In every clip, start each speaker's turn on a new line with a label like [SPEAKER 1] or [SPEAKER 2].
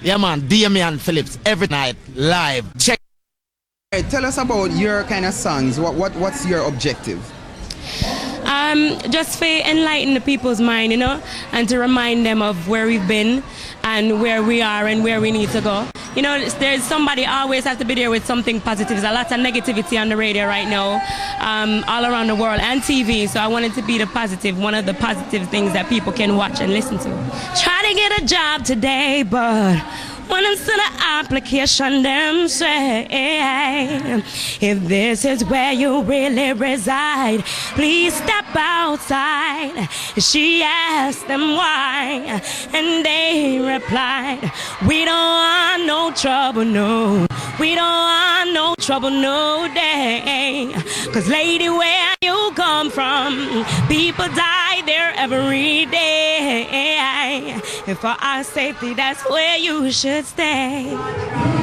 [SPEAKER 1] Yeah, man, Damian Phillips every night live. Check.
[SPEAKER 2] Hey, tell us about your kind of songs. What's your objective?
[SPEAKER 3] Just to enlighten the people's mind, you know, and to remind them of where we've been and where we are and where we need to go. You know, there's somebody always has to be there with something positive. There's a lot of negativity on the radio right now, all around the world, and TV. So I wanted to be the positive, one of the positive things that people can watch and listen to. Try to get a job today, but when I'm still an application, them say, if this is where you really reside, please step outside. She asked them why, and they replied, we don't want no trouble, no. We don't want no trouble, no day. Cause lady, where you come from, people die there every day. And for our safety, that's where you should stay.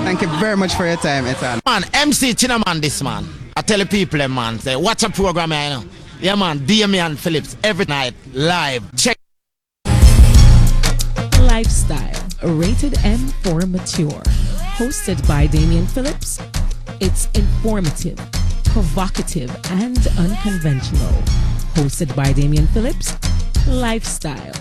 [SPEAKER 2] Thank you very much for your time, Ethan.
[SPEAKER 1] Man, MC Chinaman this man. I tell the people, man, say, watch a program, you know. Yeah, man, Damian Phillips every night live. Check.
[SPEAKER 4] Lifestyle, rated M for mature. Hosted by Damian Phillips. It's informative, provocative, and unconventional. Hosted by Damian Phillips. Lifestyle.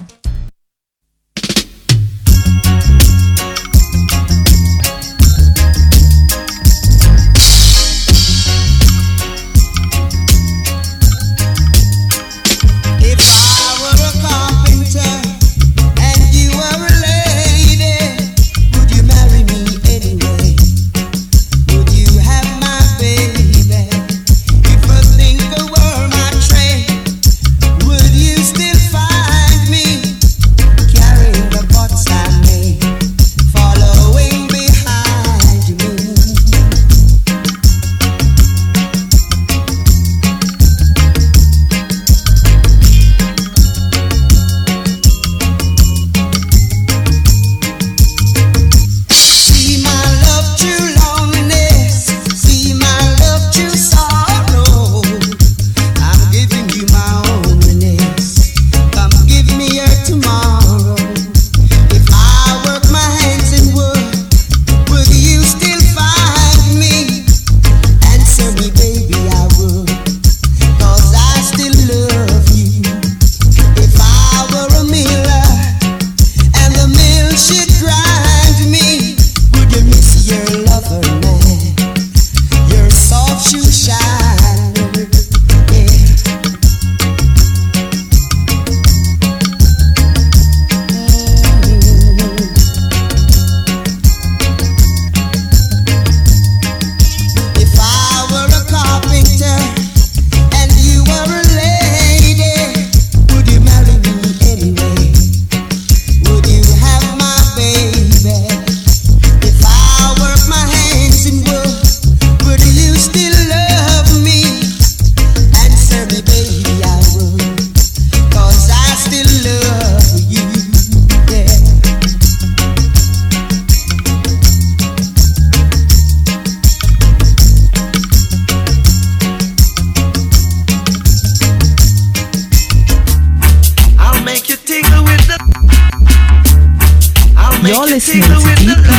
[SPEAKER 4] You're listening to DP.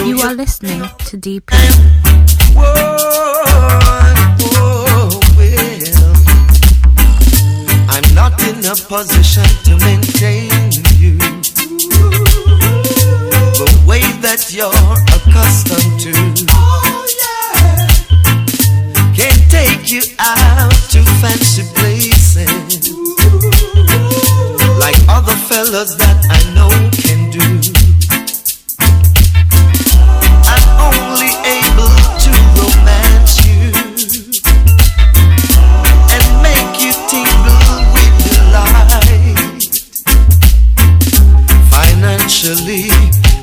[SPEAKER 4] You are listening to DP.
[SPEAKER 5] I'm not in a position to maintain you the way that you're accustomed to. Can't take you out to fancy places like other fellas that I know can do. I'm only able to romance you and make you tingle with delight. Financially,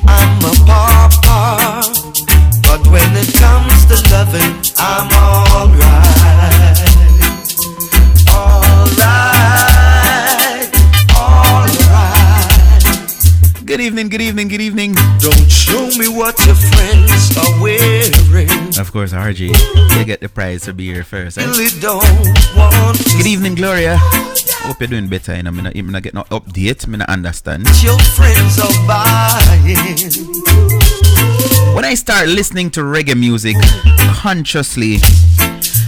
[SPEAKER 5] I'm a pauper, but when it comes to loving, I'm alright.
[SPEAKER 6] Good evening, good evening, good evening.
[SPEAKER 5] Don't show me what your friends are wearing.
[SPEAKER 6] of course, RG, you get the prize to be here first. Right?
[SPEAKER 5] Really don't want to
[SPEAKER 6] Good evening, Gloria. Hope you're doing better. You know, I'm not get no update. I not understand.
[SPEAKER 5] your friends are buying.
[SPEAKER 6] When I start listening to reggae music consciously,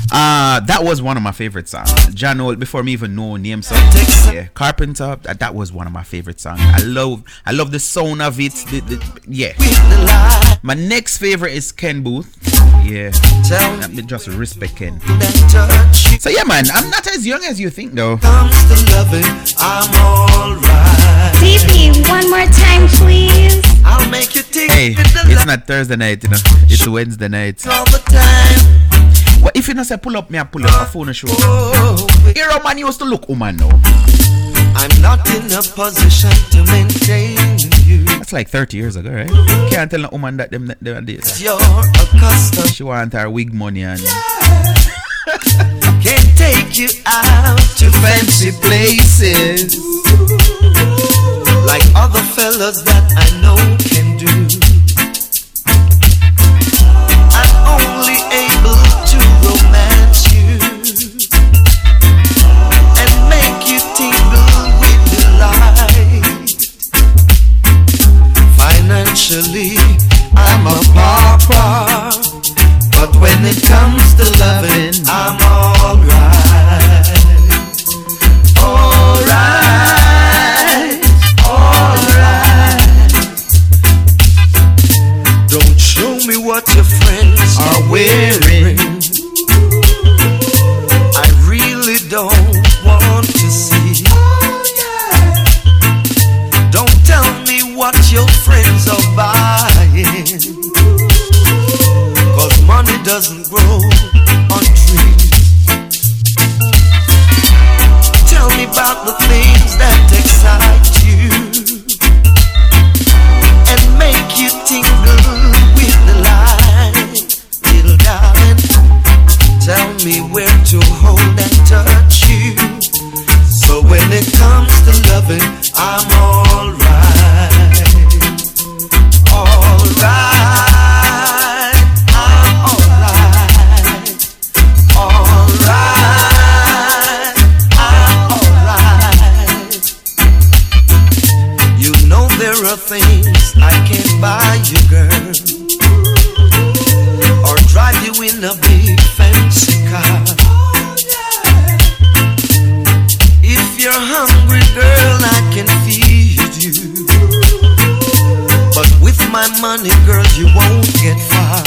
[SPEAKER 6] that was one of my favorite songs. John Holt, before me even know name song. Yeah, Carpenter. That was one of my favorite songs. I love the sound of it. Yeah. My next favorite is Ken Booth. Yeah. Let me just respect Ken. So yeah, man, I'm not as young as you think, though.
[SPEAKER 5] Comes to loving, I'm alright.
[SPEAKER 7] DP, one more time, please.
[SPEAKER 5] I'll make you think.
[SPEAKER 6] Hey, it's not Thursday night, you know. It's Wednesday night.
[SPEAKER 5] All the time.
[SPEAKER 6] Well, if you not say pull up, me I pull up a phone show. Hero man used to look woman now.
[SPEAKER 5] I'm not in a position to maintain you.
[SPEAKER 6] That's like 30 years ago, right? Can't tell a woman that them days.
[SPEAKER 5] You're accustomed.
[SPEAKER 6] She want her wig money and
[SPEAKER 5] Can't take you out to fancy places like other fellas that I know can do. I'm only able to romance you and make you tingle with delight. Financially, I'm a pauper, but when it comes to loving, I'm alright. Alright, alright. Don't show me what your friends are wearing. I really don't want to see. Don't tell me what your friends are buying, 'cause money doesn't grow on trees. Tell me about the things that excite you and make you tingle with the light. Little darling, tell me where to hold and touch you, so when it comes to loving, I'm alright. Alright, I'm alright. Alright, I'm alright. You know there are things I can't buy you, girl, or drive you in a big fancy car. If you're hungry, girl, I can feed you, but with my money, girl, you won't get far.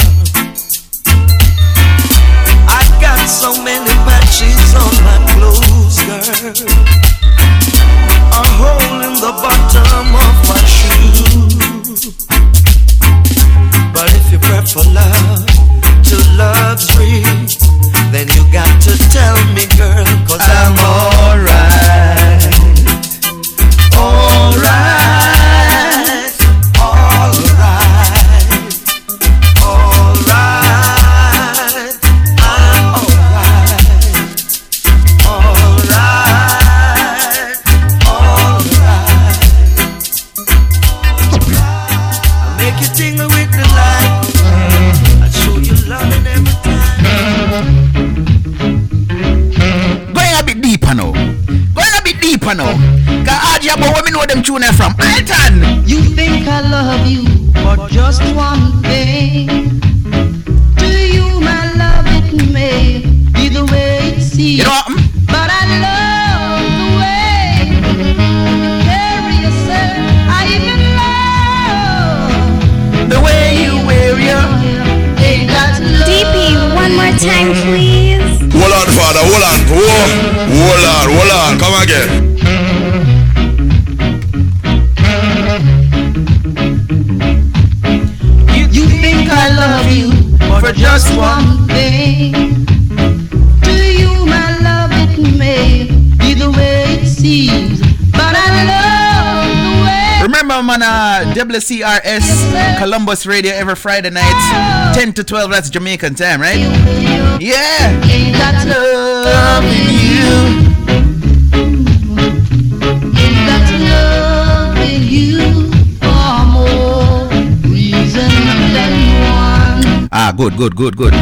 [SPEAKER 5] I got so many patches on my clothes, girl, a hole in the bottom of my shoe. But if you prefer love to luxury, then you got to tell me, girl, 'cause I'm alright. Alright, alright, alright, I'm alright. Alright, alright. I'll make you tingle with the light. I'll show you love in every time.
[SPEAKER 6] going a bit deeper now. Going a bit deeper now. Cause Aja, but when me know them tune from Alton.
[SPEAKER 8] You think I love you for just one thing. To you, my love, it may be the way it seems.
[SPEAKER 6] You know what?
[SPEAKER 8] But I love the way you carry yourself. I even love
[SPEAKER 6] The way you wear your
[SPEAKER 8] ain't that love.
[SPEAKER 7] DP, one more time, please.
[SPEAKER 9] Hold on, father, hold on. Hold on, come again.
[SPEAKER 8] You think I love you for just one thing. To you, my love, it may be the way it seems, but I love the way.
[SPEAKER 6] Remember, man, WCRS Columbus Radio every Friday night, 10 to 12. That's Jamaican time, right? Yeah.
[SPEAKER 8] Ain't that loving you? Ain't that loving you for more reason than one?
[SPEAKER 6] good.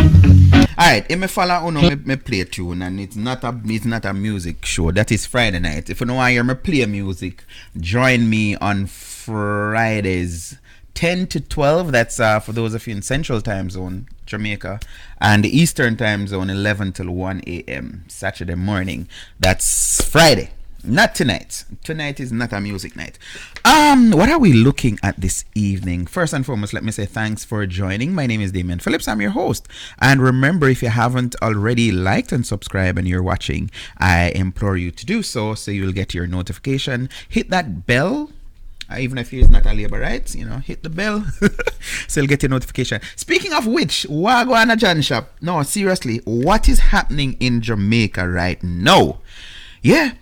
[SPEAKER 6] Alright, if me follow uno me play tune, and it's not a music show. That is Friday night. If you don't want to hear me play music, join me on Fridays 10 to 12. That's for those of you in Central Time Zone, Jamaica, and the Eastern Time Zone 11 till 1 a.m. Saturday morning. That's Friday. Not tonight. Tonight is not a music night. What are we looking at this evening? First and foremost, let me say thanks for joining. My name is Damien Phillips. I'm your host. And remember, if you haven't already liked and subscribed and you're watching, I implore you to do so you'll get your notification. Hit that bell. Even if it's not a labor rights, hit the bell so you'll get your notification. Speaking of which, Wagwana John Shop. No, seriously, what is happening in Jamaica right now? Yeah.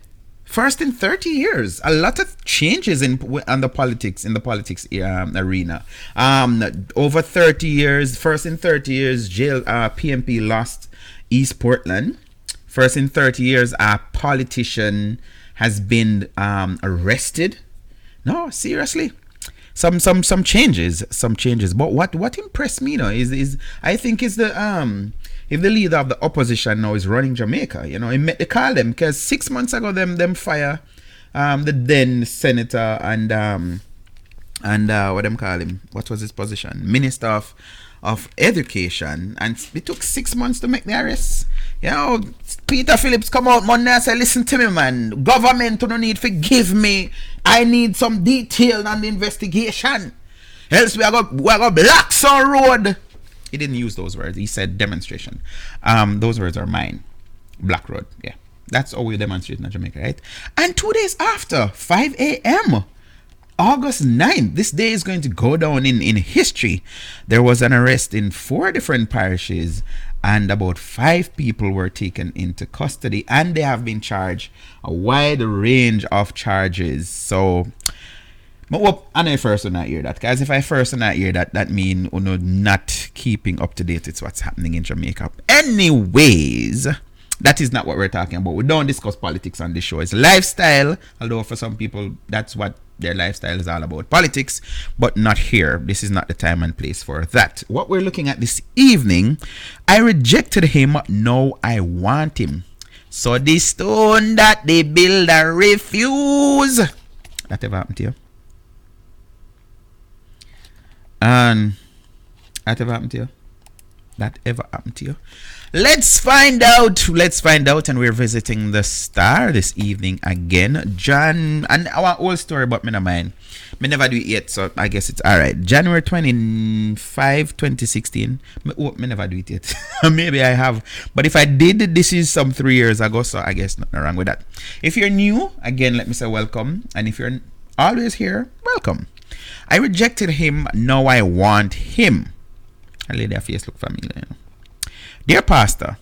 [SPEAKER 6] First in 30 years, a lot of changes in the politics arena. Over 30 years, first in 30 years, PMP lost East Portland. First in 30 years, a politician has been arrested. No, seriously. Some changes. But what impressed me now is I think is the if the leader of the opposition now is running Jamaica, they call them, because 6 months ago them fire the then senator and what them call him? What was his position? Minister of Education, and it took 6 months to make the arrest. Peter Phillips come out Monday and say, listen to me, man. Government don't need to give me. I need some detail on the investigation. Else we are going block some road. He didn't use those words. He said demonstration. Those words are mine. Black road. Yeah. That's all we demonstrate in Jamaica, right? And 2 days after, 5 a.m., August 9th, this day is going to go down in history. There was an arrest in 4 different parishes, and about 5 people were taken into custody, and they have been charged a wide range of charges. So, I first will not hear that, guys. If I first will not hear that mean not keeping up to date with what's happening in Jamaica. Anyways, that is not what we're talking about. We don't discuss politics on this show. It's lifestyle, although for some people that's what their lifestyle is all about, politics, but not here. This is not the time and place for that. What we're looking at this evening, I rejected him, now I want him. So the stone that they build I refuse. That ever happened to you? And that ever happened to you? That ever happened to you? Let's find out, and we're visiting the star this evening again. John, and our whole story, but me no mind. Me never do it yet, so I guess it's alright. January 25, 2016. Me never do it yet. Maybe I have. But if I did, this is some 3 years ago, so I guess nothing wrong with that. If you're new, again, let me say welcome. And if you're always here, welcome. I rejected him, now I want him. I lay their face look familiar, Dear Pastor,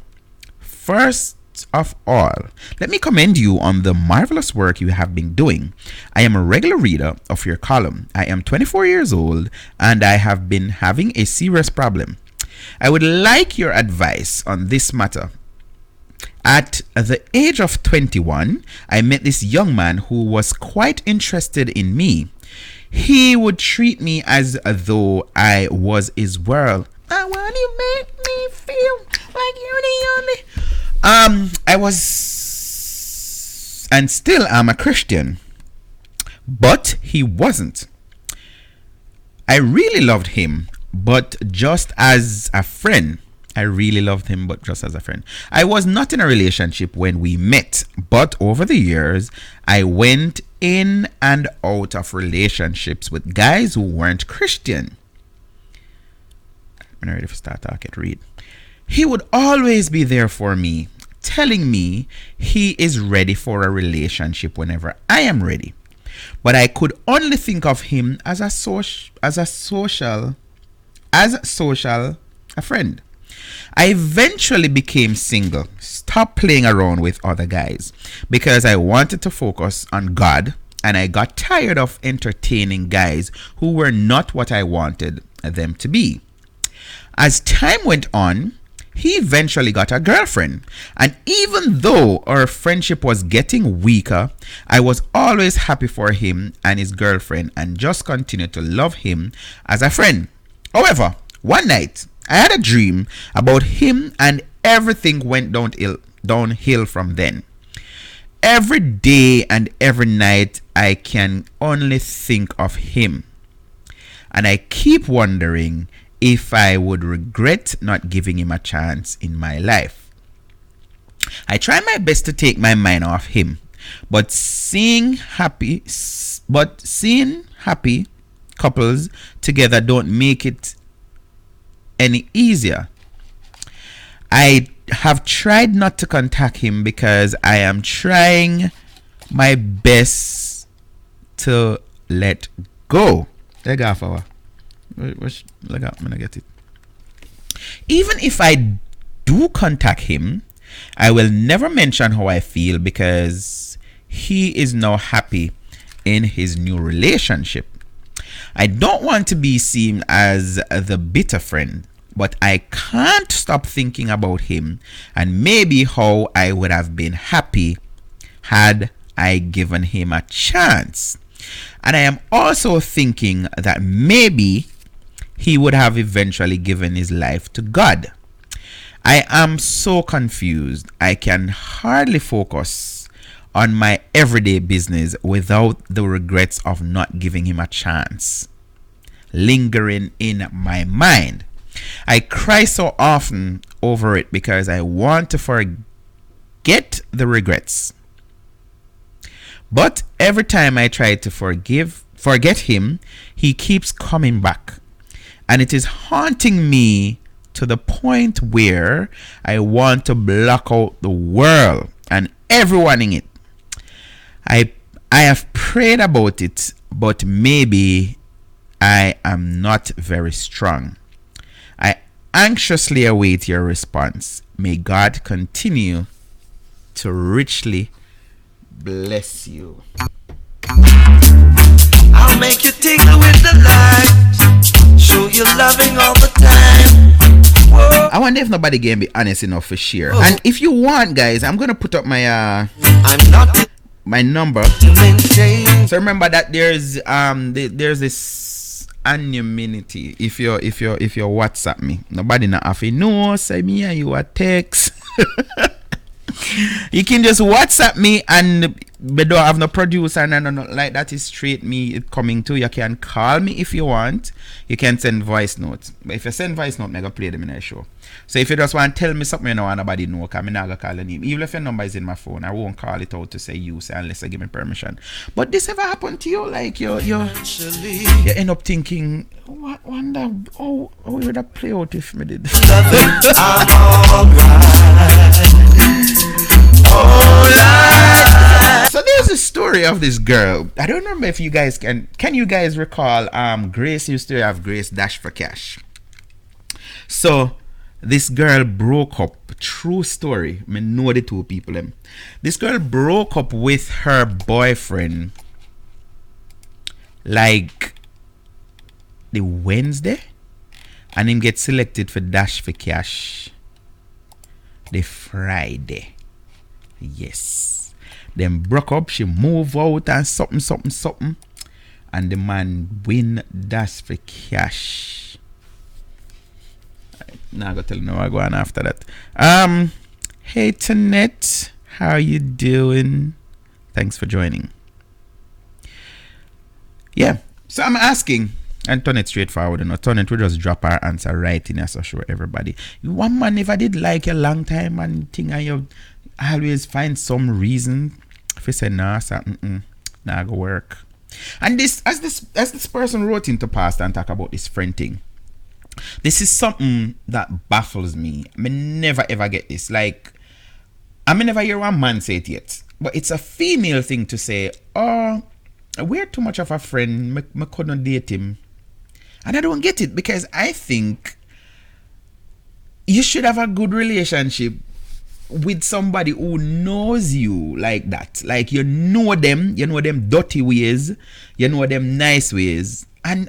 [SPEAKER 6] first of all, let me commend you on the marvelous work you have been doing. I am a regular reader of your column. I am 24 years old and I have been having a serious problem. I would like your advice on this matter. At the age of 21, I met this young man who was quite interested in me. He would treat me as though I was his world. I want you make me feel like you're the only. I was and still am a Christian, but he wasn't. I really loved him, but just as a friend. I was not in a relationship when we met, but over the years, I went in and out of relationships with guys who weren't Christian. I'm ready to start talking, read. He would always be there for me, telling me he is ready for a relationship whenever I am ready. But I could only think of him as a social friend. I eventually became single, stopped playing around with other guys because I wanted to focus on God, and I got tired of entertaining guys who were not what I wanted them to be. As time went on, he eventually got a girlfriend, and even though our friendship was getting weaker, I was always happy for him and his girlfriend and just continued to love him as a friend. However, one night I had a dream about him and everything went downhill from then. Every day and every night I can only think of him. And I keep wondering if I would regret not giving him a chance in my life. I try my best to take my mind off him, but seeing happy couples together don't make it any easier. I have tried not to contact him because I am trying my best to let go. Let go for I get it. Even if I do contact him, I will never mention how I feel because he is now happy in his new relationship. I don't want to be seen as the bitter friend, but I can't stop thinking about him and maybe how I would have been happy had I given him a chance. And I am also thinking that maybe he would have eventually given his life to God. I am so confused. I can hardly focus on my everyday business without the regrets of not giving him a chance lingering in my mind. I cry so often over it because I want to forget the regrets. But every time I try to forget him, he keeps coming back. And it is haunting me to the point where I want to block out the world and everyone in it. I have prayed about it, but maybe I am not very strong. I anxiously await your response. May God continue to richly bless you.
[SPEAKER 5] I'll make you tingle with the light, show you loving all the time. Whoa.
[SPEAKER 6] I wonder if nobody can be honest enough to share. And if you want, guys, I'm gonna put up my my number. So remember that there's this anonymity. If you WhatsApp me, nobody not have to know. Say me and you a text. You can just WhatsApp me and we don't have no producer and no like that. Is straight me coming to. You can call me if you want. You can send voice notes. But if you send voice note, I'm gonna play them in a show. So if you just want to tell me something you don't want nobody know, because I'm not gonna call your name. Even if your number is in my phone, I won't call it out to say you, say, unless I give me permission. But this ever happened to you? Like you end up thinking, what wonder how would that play out if me did? So there's a story of this girl. I don't remember if you guys can you guys recall Grace used to have Grace Dash for Cash. So this girl broke up. True story. I know the two people. This girl broke up with her boyfriend like the Wednesday, and him get selected for Dash for Cash the Friday. Yes. Then broke up, she move out and something. And the man win Dash for Cash. Now I gotta tell you now I go on after that. Hey Tonette, how you doing? Thanks for joining. Yeah. So I'm asking, and Tonette straightforward, you know. Tonette will just drop our answer right in as I show everybody. One man never did like a long time and thing, and you always find some reason if you say nah, so nah go work. And this as this person wrote into past and talk about this friend thing. This is something that baffles me. I never ever get this. Like, I never hear one man say it yet. But it's a female thing to say, oh, we're too much of a friend. I couldn't date him. And I don't get it, because I think you should have a good relationship with somebody who knows you like that. Like, you know them dirty ways, you know them nice ways. And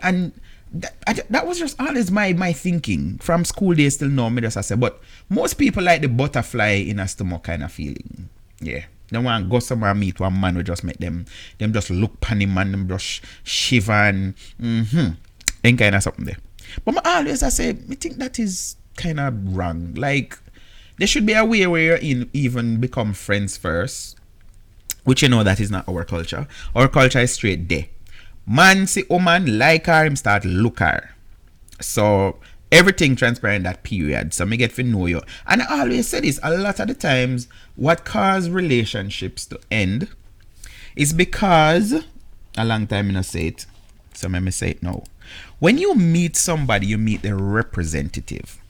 [SPEAKER 6] that was just always my thinking from school days till now. Me just I say, but most people like the butterfly in a stomach kind of feeling. Yeah, they want to go somewhere and meet one man who just make them just look pan him and them just shiver and and kind of something there. But I say, I think that is kind of wrong. Like, there should be a way where you even become friends first, which that is not our culture. Our culture is straight there. Man see woman like her, him start look her. So everything transparent that period. So me get to know you. And I always say this, a lot of the times what cause relationships to end is because, a long time I not say it, so let me say it now. When you meet somebody, you meet the representative.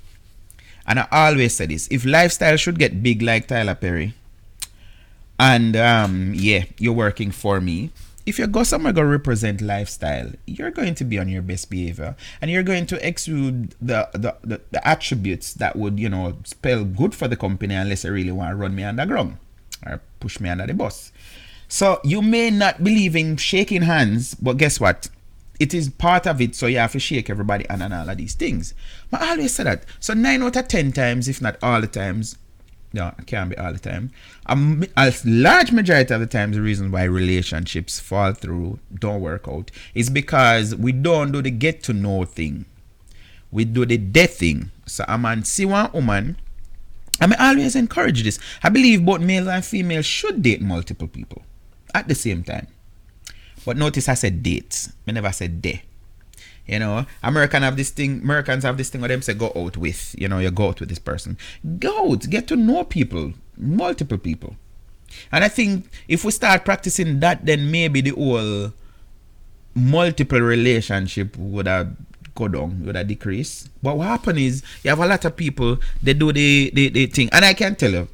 [SPEAKER 6] And I always say this, if lifestyle should get big like Tyler Perry, and you're working for me, if you go somewhere go represent lifestyle, you're going to be on your best behavior, and you're going to exude the attributes that would spell good for the company, unless you really want to run me underground or push me under the bus. So you may not believe in shaking hands, but guess what? It is part of it, so you have to shake everybody and all of these things. But I always say that. So 9 out of 10 times, if not all the times, no, it can't be all the time. A large majority of the times, the reason why relationships fall through, don't work out, is because we don't do the get to know thing. We do the death thing. So a man see one woman, I always encourage this. I believe both male and female should date multiple people at the same time. But notice I said dates. I never said date. Americans have this thing where them say go out with, you go out with this person. Go out, get to know people, multiple people. And I think if we start practicing that, then maybe the whole multiple relationship would have go down, would have decreased. But what happens is, you have a lot of people, they do the thing. And I can tell you,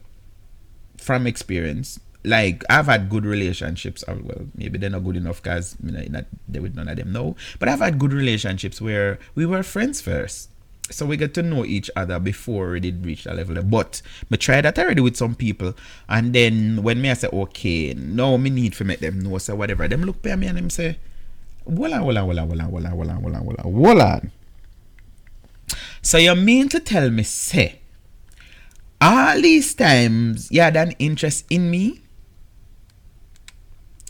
[SPEAKER 6] from experience, like, I've had good relationships. Well, maybe they're not good enough because not there with none of them now. But I've had good relationships where we were friends first, so we get to know each other before we did reach that level. But me try that already with some people, and then when I say okay, now me need to make them know, so whatever, them look at me and them say, hold on. So you mean to tell me, say, all these times you had an interest in me?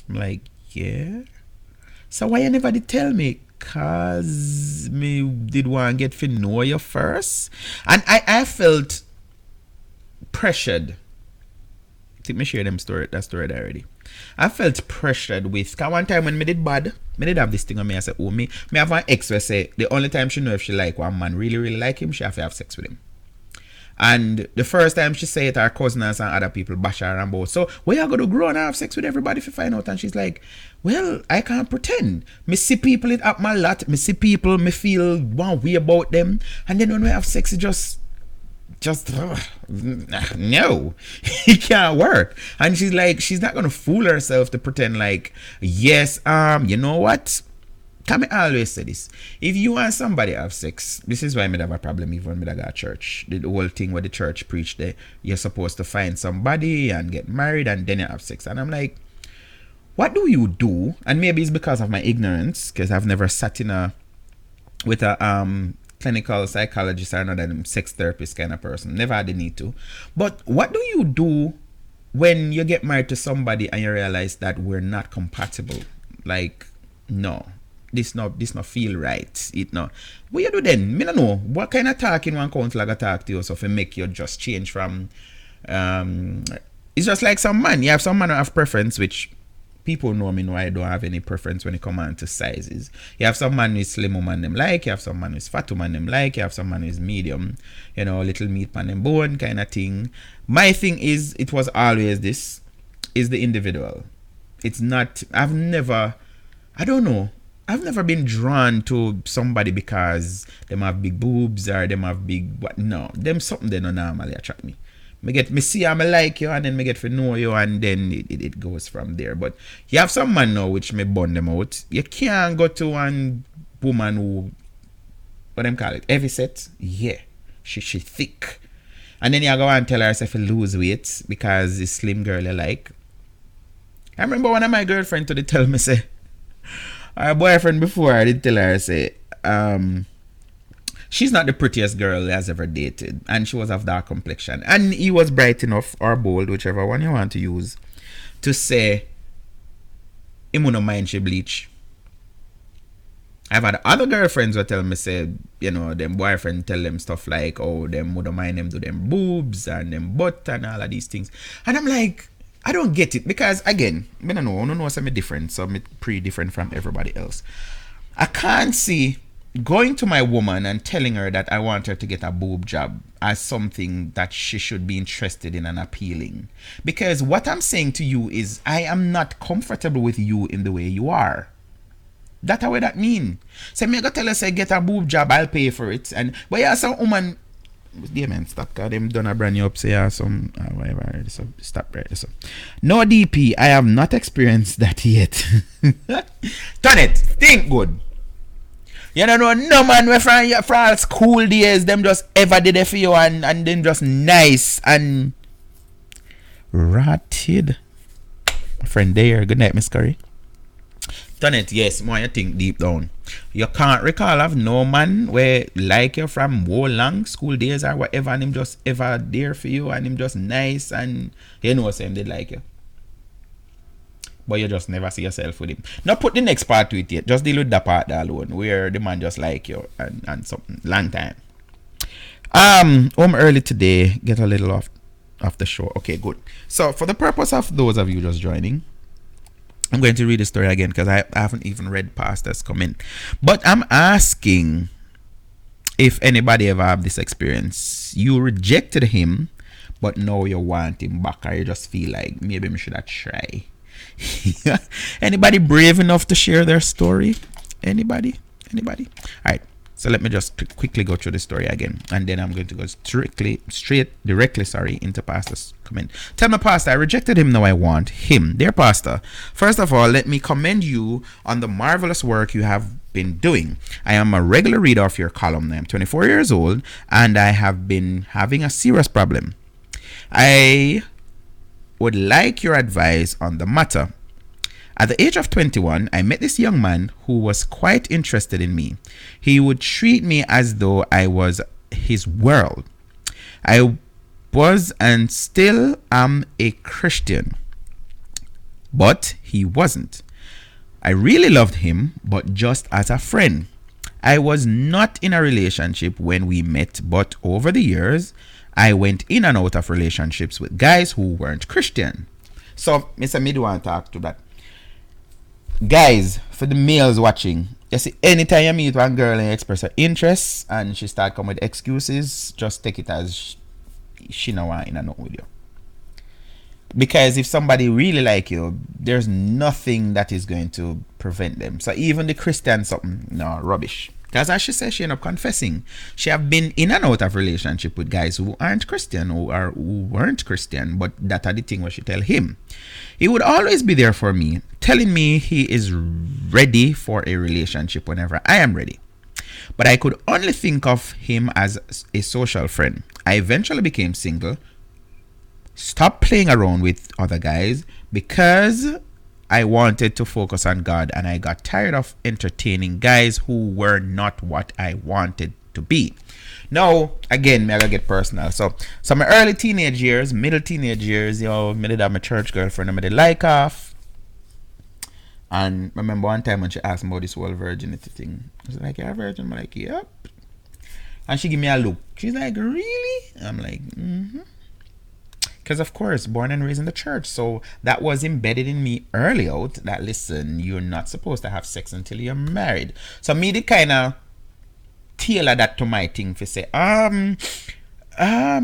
[SPEAKER 6] I'm like, yeah. So why you never did tell me? Cause me did want to get to know you first. And I felt pressured. I think me share that story already. I felt pressured with, cause one time when me did bad, me did have this thing on me. I said, me have an ex where say the only time she know if she like one man really, really like him, she have to have sex with him. And the first time she say it, her cousins and other people bash her and both. So, where you going to grow and have sex with everybody if you find out? And she's like, well, I can't pretend. Me see people it up my lot. Me see people, me feel one way about them. And then when we have sex, it just no, it can't work. And she's like, she's not going to fool herself to pretend like, yes, you know what? Can I always say this? If you and somebody have sex, this is why I have a problem even with a church. The whole thing where the church preached that you're supposed to find somebody and get married and then you have sex. And I'm like, what do you do? And maybe it's because of my ignorance, because I've never sat with a clinical psychologist or another sex therapist kind of person. Never had the need to. But what do you do when you get married to somebody and you realize that we're not compatible? Like, no. This not feel right. It not. What you do then? Me no know. What kind of talking one counselor gonna talk to you so if make you just change from it's just like some man. You have some man who have preference, which people know me know I don't have any preference when it comes on to sizes. You have some man who is slim woman them like, you have some man who is fat woman them like, you have some man who is medium, little meat pan them bone kind of thing. My thing is, it was always this, is the individual. It's not, I've never been drawn to somebody because them have big boobs or them have big what. No, them something they don't normally attract me. Me see I like you and then me get to know you and then it goes from there. But you have some man now which me burn them out. You can't go to one woman who, what them call it, heavy set. Yeah, she thick. And then you go and tell her to lose weight because it's slim girl you like. I remember one of my girlfriend to tell me say, her boyfriend before, I did tell her, say, she's not the prettiest girl he has ever dated, and she was of dark complexion. And he was bright enough, or bold, whichever one you want to use, to say, he wouldn't mind she bleach. I've had other girlfriends who tell me, say, you know, them boyfriend tell them stuff like, oh, them wouldn't mind them do them boobs and them butt and all of these things. And I'm like, I don't get it. Because, again, I don't know something different. So I'm pretty different from everybody else. I can't see going to my woman and telling her that I want her to get a boob job as something that she should be interested in and appealing. Because what I'm saying to you is, I am not comfortable with you in the way you are. That's what that mean. So me go tell her, say, get a boob job, I'll pay for it. And but yeah, some woman, yeah man, stop, cause them done a brand new up, say yeah, some whatever. So stop right. So no DP, I have not experienced that yet. Turn it, think good. You don't know no man where from all school days, them just ever did it for you and then just nice and rotted. My friend there, good night, Miss Curry. Done it, yes, more you think deep down. You can't recall of no man where like you from whole long school days or whatever and him just ever there for you and him just nice and you know same they like you. But you just never see yourself with him. Now put the next part to it yet. Just deal with that part alone where the man just like you and something long time. Home early today, get a little off the show. Okay, good. So for the purpose of those of you just joining, I'm going to read the story again because I haven't even read past this comment. But I'm asking if anybody ever have this experience. You rejected him, but now you want him back, or you just feel like maybe we should have try. Anybody brave enough to share their story? Anybody? All right. So let me just quickly go through the story again, and then I'm going to go directly into Pastor's comment. Tell me, Pastor, I rejected him, now I want him. Dear Pastor, first of all, let me commend you on the marvelous work you have been doing. I am a regular reader of your column. I am 24 years old, and I have been having a serious problem. I would like your advice on the matter. At the age of 21, I met this young man who was quite interested in me. He would treat me as though I was his world. I was and still am a Christian, but he wasn't. I really loved him, but just as a friend. I was not in a relationship when we met, but over the years, I went in and out of relationships with guys who weren't Christian. So, Mr. Mid want to talk to that. Guys, for the males watching, you see, anytime you meet one girl and you express her interest and she start coming with excuses, just take it as she no want in a note with you. Because if somebody really like you, there's nothing that is going to prevent them. So even the Christian something, no, rubbish. Because as she says, she ended up confessing. She have been in and out of relationship with guys who aren't Christian, who weren't Christian, but that are the thing what she tell him. He would always be there for me, telling me he is ready for a relationship whenever I am ready. But I could only think of him as a social friend. I eventually became single, stopped playing around with other guys because I wanted to focus on God, and I got tired of entertaining guys who were not what I wanted to be. Now, again, I gotta get personal. So my early teenage years, middle teenage years, you know, I did have my church girlfriend, I did like off. And I remember one time when she asked me about this whole virginity thing. I was like, you're a virgin? I'm like, yep. And she gave me a look. She's like, really? I'm like, mm-hmm. Because, of course, born and raised in the church. So that was embedded in me early out that, listen, you're not supposed to have sex until you're married. So me did kind of tailor that to my thing for say, me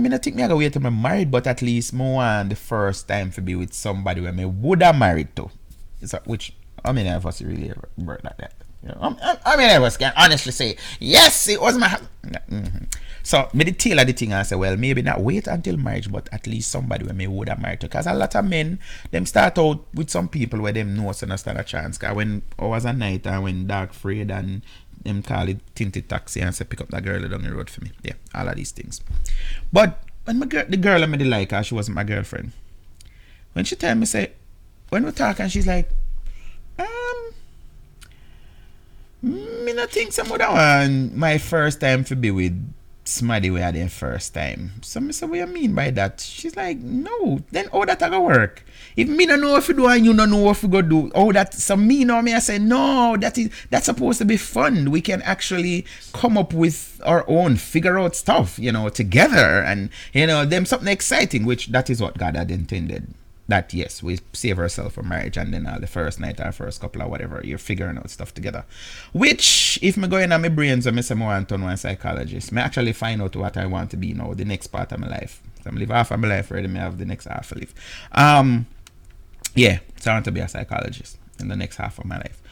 [SPEAKER 6] not think me I go wait till I'm married, but at least more on the first time to be with somebody where me would have married to. So, which, I mean, I was really work like that. You know, I mean, I was can honestly say, yes, it was my mm-hmm. So, me did tailor the thing and say, well, maybe not wait until marriage, but at least somebody where me would have married to. Because a lot of men, them start out with some people where them know so not stand a chance. Because when I was a night and when dark afraid and them call it tinted taxi and say, pick up that girl down the road for me. Yeah, all of these things. But when the girl I made like her, she wasn't my girlfriend. When she tell me, say, when we talk and she's like, me not think some other one my first time to be with somebody we had their first time. So I said, what you mean by that? She's like, no. Then how that gonna work? If me don't know what to do and you don't know what to go do, oh that so me know me, I say no, that's supposed to be fun. We can actually come up with our own, figure out stuff, together, and them something exciting, which that is what God had intended. That yes, we save ourselves for marriage, and then the first night or first couple or whatever, you're figuring out stuff together. Which, if me go in on my brains and I say more and turn one psychologist, me actually find out what I want to be now, the next part of my life. So I'm live half of my life already, me have the next half to live. Yeah, so I want to be a psychologist in the next half of my life.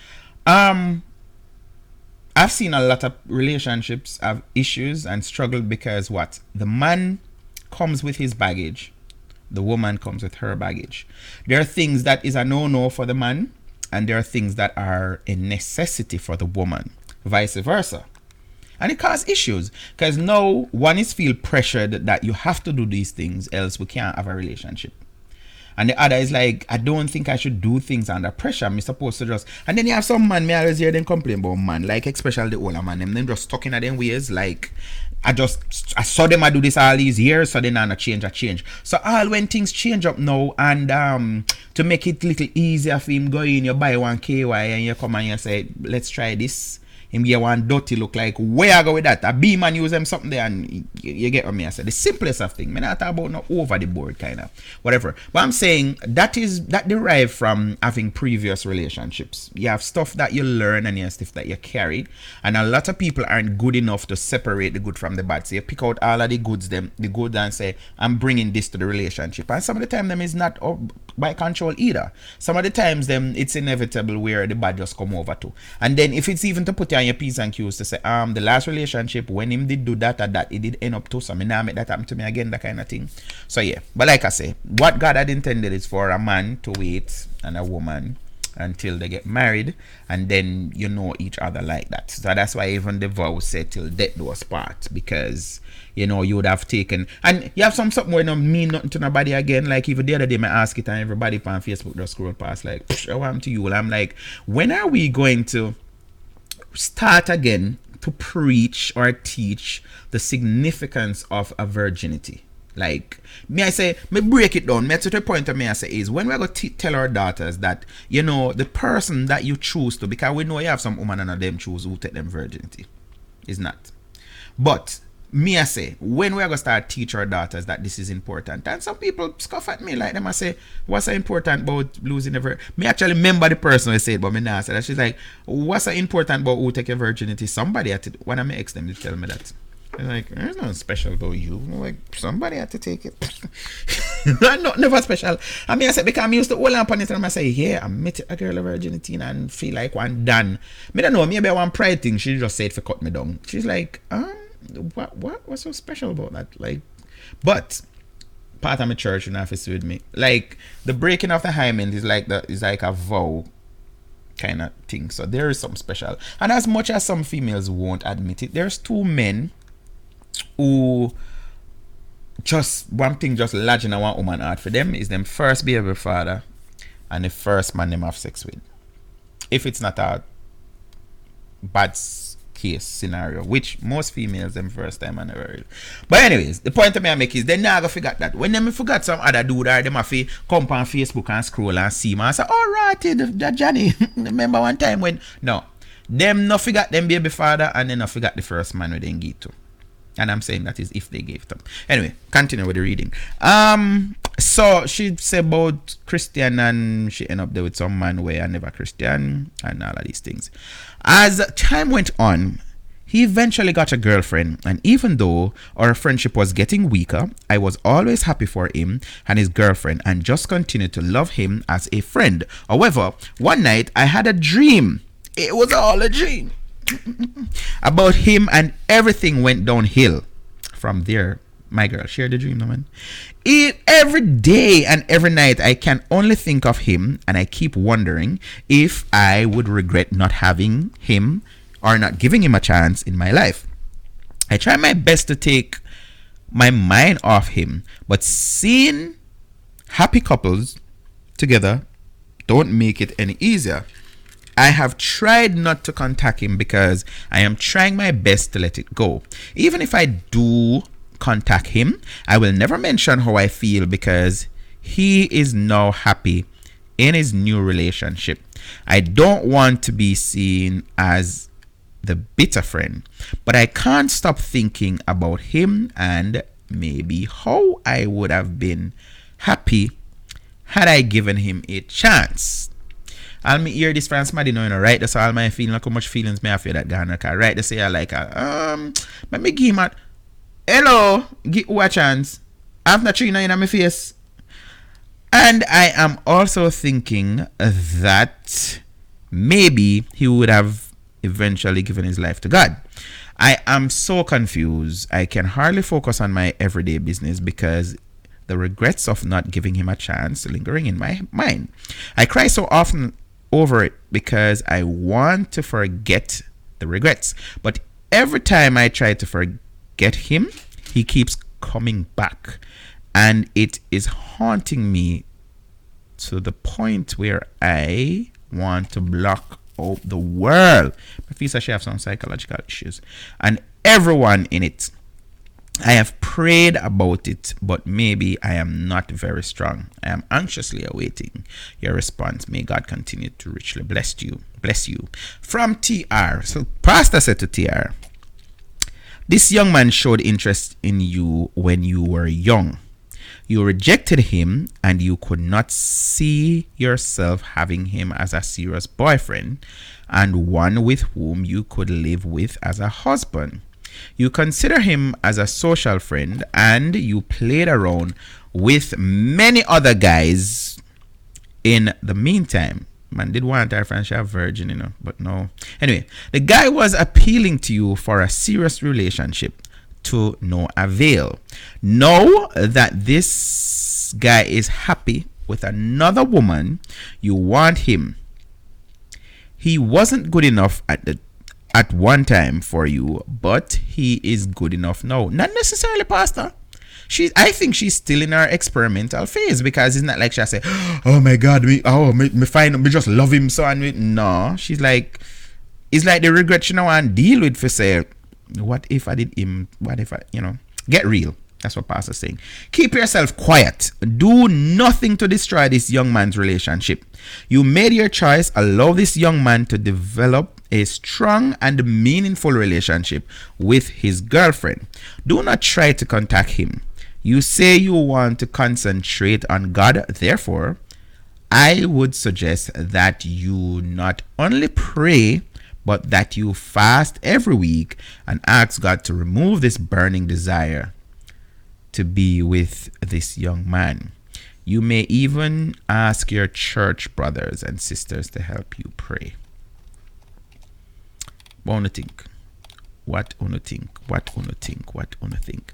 [SPEAKER 6] I've seen a lot of relationships have issues and struggled because what? The man comes with his baggage. The woman comes with her baggage. There are things that is a no-no for the man, and there are things that are a necessity for the woman. Vice versa. And it causes issues because now one is feel pressured that you have to do these things else we can't have a relationship. And the other is like, I don't think I should do things under pressure. I'm supposed to just... And then you have some man, me always hear them complain about man, like especially the older man, them just stuck in them ways, like, I saw them I do this all these years, so then I change. So all when things change up now, and to make it a little easier for him, go in, you buy one KY, and you come and you say, let's try this. Him get one dirty look like, where I go with that? A B man use them something there, and you get what me I say. The simplest of things. Me not talk about no over the board kind of whatever. But I'm saying that derive from having previous relationships. You have stuff that you learn and you have stuff that you carry, and a lot of people aren't good enough to separate the good from the bad. So you pick out all of the good and say, I'm bringing this to the relationship. And some of the time them is not by control either. Some of the times them it's inevitable where the bad just come over too. And then if it's even to put you on your P's and Q's to say, the last relationship when him did do that or that, it did end up to, so me now make that happen to me again, that kind of thing. So yeah, but like I say, what God had intended is for a man to wait and a woman until they get married, and then you know each other like that. So that's why even the vow said till death do us part, because you would have taken, and you have something where don't mean nothing to nobody again. Like even the other day I ask it and everybody on Facebook just scroll past like, I want to you. I'm like, when are we going to start again to preach or teach the significance of a virginity? Like, me break it down. Me to the point of me I say is, when we're going to tell our daughters that, the person that you choose to, because we know you have some woman and them choose who take them virginity. Is not. But, me I say, when we're going to start teach our daughters that this is important, and some people scoff at me, like them I say, what's so important about losing the virginity? Me actually remember the person who said, but me now say that. She's like, what's so important about who take a virginity? Somebody had to, when I ex them, they tell me that. I'm like, there's nothing special about you. I'm like, somebody had to take it. Not never special. I mean, I said, because I'm used to hold on it, and I say, yeah, I met a girl of virginity and feel like one done. Me don't know, maybe one pride thing. She just said for cut me down. She's like, what's so special about that? Like, but part of my church, if it's with me, like the breaking of the hymen is like a vow kind of thing. So there is something special. And as much as some females won't admit it, there's two men who just one thing just lodging in one woman heart for them is them first baby father and the first man them have sex with. If it's not a bad case scenario, which most females them first time and never really. But anyways, the point I make is they never forgot that. When them forgot some other dude or them have to come on Facebook and scroll and see man and say, alright, that Johnny. Remember one time when no. Them not forgot them baby father and then not forgot the first man who they give to. And I'm saying that is if they gave them. Anyway, continue with the reading. So she said about Christian and she ended up there with some man where I never Christian and all of these things. As time went on, he eventually got a girlfriend, and even though our friendship was getting weaker, I was always happy for him and his girlfriend and just continued to love him as a friend. However, one night I had a dream. It was all a dream. About him, and everything went downhill from there. My girl shared the dream, no man. Every day and every night I can only think of him, and I keep wondering if I would regret not having him or not giving him a chance in my life. I try my best to take my mind off him, but seeing happy couples together don't make it any easier. I have tried not to contact him because I am trying my best to let it go. Even if I do contact him, I will never mention how I feel because he is now happy in his new relationship. I don't want to be seen as the bitter friend, but I can't stop thinking about him and maybe how I would have been happy had I given him a chance. I'll me hear this from somebody know, right? That's all my feeling, like how much feelings may I feel that Ghana car. Right? They say I like let me give him a hello, give you a chance. I've not seen in my face. And I am also thinking that maybe he would have eventually given his life to God. I am so confused. I can hardly focus on my everyday business because the regrets of not giving him a chance lingering in my mind. I cry so often over it because I want to forget the regrets. But every time I try to forget him, he keeps coming back. And it is haunting me to the point where I want to block out the world. My feels like she has some psychological issues. And everyone in it. I have prayed about it, but maybe I am not very strong. I am anxiously awaiting your response. May God continue to richly bless you. Bless you. From TR. So Pastor said to TR, this young man showed interest in you when you were young. You rejected him and you could not see yourself having him as a serious boyfriend and one with whom you could live with as a husband. You consider him as a social friend and you played around with many other guys in the meantime. Man did want our friend she a virgin, but no. Anyway, the guy was appealing to you for a serious relationship to no avail. Now that this guy is happy with another woman, you want him. He wasn't good enough at one time for you, but he is good enough now. Not necessarily, Pastor. I think she's still in her experimental phase because it's not like she say, oh my God, me just love him so. And no, she's like, it's like the regret she now want to deal with for say, what if I did him? What if I, get real. That's what Pastor's saying. Keep yourself quiet. Do nothing to destroy this young man's relationship. You made your choice. Allow this young man to develop a strong and meaningful relationship with his girlfriend. Do not try to contact him. You say you want to concentrate on God. Therefore, I would suggest that you not only pray, but that you fast every week and ask God to remove this burning desire to be with this young man. You may even ask your church brothers and sisters to help you pray. What do you think? What do you think? What do you think? What do you think?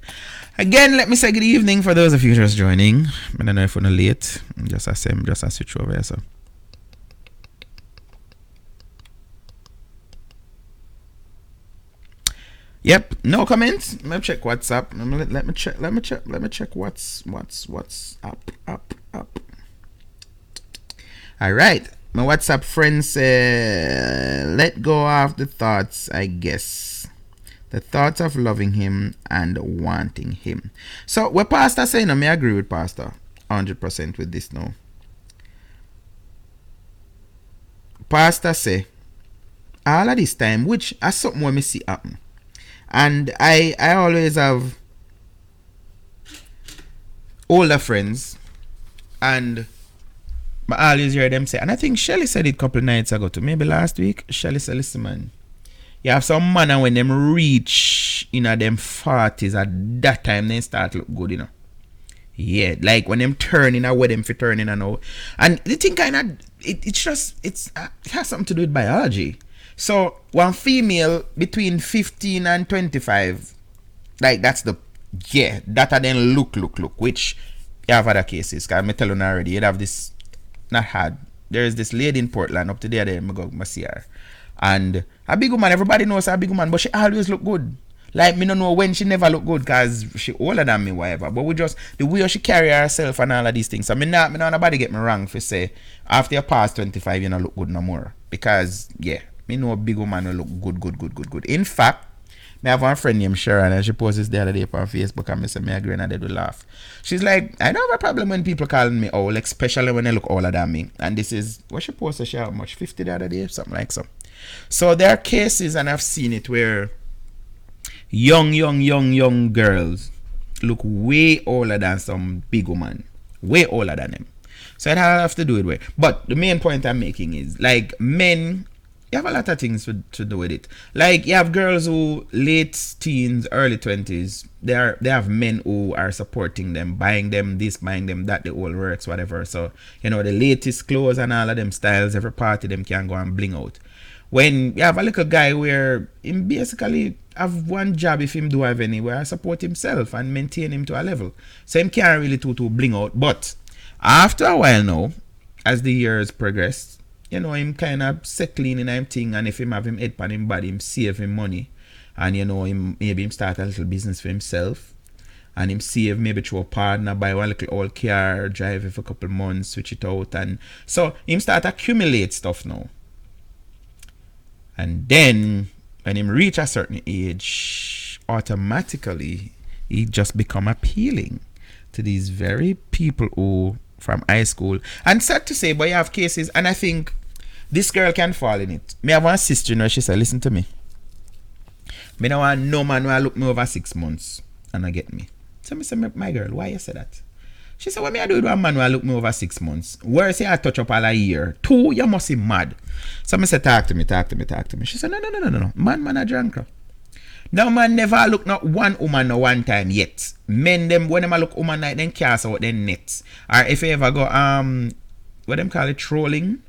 [SPEAKER 6] Again, let me say good evening for those of you just joining. I don't know if you're late. Just a switch over here, so. Yep, no comments. Let me check WhatsApp. Let me check what's up. All right. My WhatsApp friends say, let go of the thoughts, I guess. The thoughts of loving him and wanting him. So, what Pastor saying, I agree with Pastor 100% with this now. Pastor say, all of this time, which is something what me see happen. And I always have older friends, and I always hear them say, and I think Shelly said it a couple of nights ago too, maybe last week. Shelly said, listen, man, you have some man, and when them reach them 40s, at that time they start look good, Yeah, like when them turning, where them for turning and all. And the thing kind of, it has something to do with biology. So one female between 15 and 25, like that's that are then look, which you have other cases. Cause I'm telling you already, you'd have this, not hard. There is this lady in Portland up to there, I go see her. And a big woman, everybody knows a big woman, but she always look good. Like, me don't know when she never look good because she older than me, whatever. But we just, the way she carry herself and all of these things. So, me not nobody get me wrong for say, after you pass 25, you don't look good no more. Because, yeah, me know a big woman will look good. In fact, me have one friend named Sharon, and she posted this the other day on Facebook, and me say, me agree, and they do laugh. She's like, I don't have a problem when people call me old, especially when they look older than me. And this is, what she posted, she how much? 50 the other day, something like so. So there are cases, and I've seen it, where young girls look way older than some big woman. Way older than them. So it have to do with where. But the main point I'm making is, like, men, you have a lot of things to do with it. Like, you have girls who late teens, early 20s, they have men who are supporting them, buying them this, buying them that, the old works, whatever. So, you know, the latest clothes and all of them styles, every party them can go and bling out. When you have a little guy where him basically have one job, if him do have any, where I support himself and maintain him to a level. So him can't really to bling out. But after a while now, as the years progress, you know, him kind of settling in him thing, and if him have him head pan him body, him save him money, and you know, him maybe him start a little business for himself, and him save maybe through a partner, buy one little old car, drive it for a couple months, switch it out, and so him start accumulate stuff now. And then when him reach a certain age, automatically he just become appealing to these very people who from high school. And sad to say, but you have cases, and I think this girl can fall in it. Me have one sister, you know, she said, listen to me. Me don't want no man who look me over 6 months and I get me. So me say, my girl, why you say that? She said, what me I do with one man who look me over 6 months? Where say I touch up all a year? 2, you must be mad. So me say, talk to me. She said, no. Man a drunker. No man never look not one woman no one time yet. Men them when them a look woman night, then cast out then nets. Or if you ever go what them call it, trolling,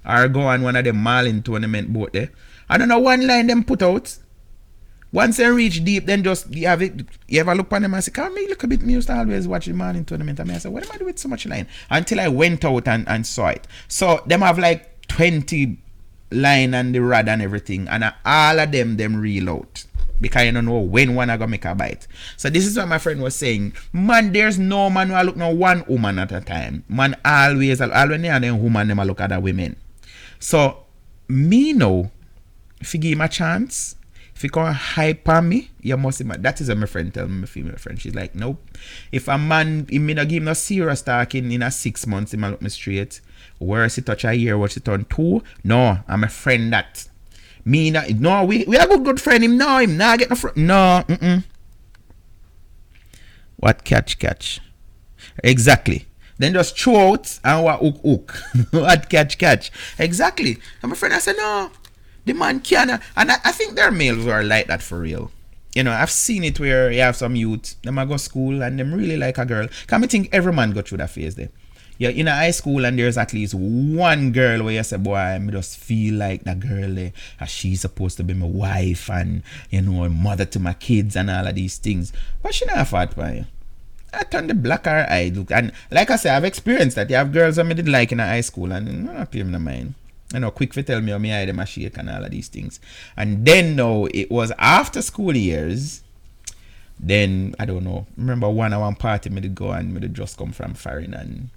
[SPEAKER 6] or go on one of them marlin tournament boat there. I don't know one line them put out. Once they reach deep, then just you have it. You ever look on them and say, "Can me look a bit?" Me used to always watch the marlin tournament, and I said, "What am I doing with so much line?" Until I went out and saw it. So them have like 20 line and the rod and everything, and all of them reel out. Because you don't know when one I gonna make a bite. So this is what my friend was saying. Man, there's no man who look no one woman at a time. Man always when and then woman them look at the women. So me know if you give him a chance, if you come hype on me, you must be mad. That is what my friend tell me, my female friend. She's like, nope. If a man he may not give him no serious talking in a 6 months, he might look me straight. Worse he touch a year, what he turn 2. No, I'm a friend that. Me not, no, we have a good friend. Him no, him not get no friend. No, What catch? Exactly. Then just throw out and what hook. What catch. Exactly. And my friend I said no, the man can't. And I think there are males who are like that for real. You know, I've seen it where you have some youth, them I go school and them really like a girl. Can I think every man go through that phase there? You're in a high school and there's at least one girl where you say, boy, I just feel like that girl there, she's supposed to be my wife and, you know, mother to my kids and all of these things. But she not fought by you. I turned the black her eye. Look, and like I said, I've experienced that. You have girls that I did like in a high school and I'm not paying no mind. You know, quick to tell me how me eye them a shake and all of these things. And then now it was after school years. Then I don't know. Remember one party me did go and me did just come from foreign and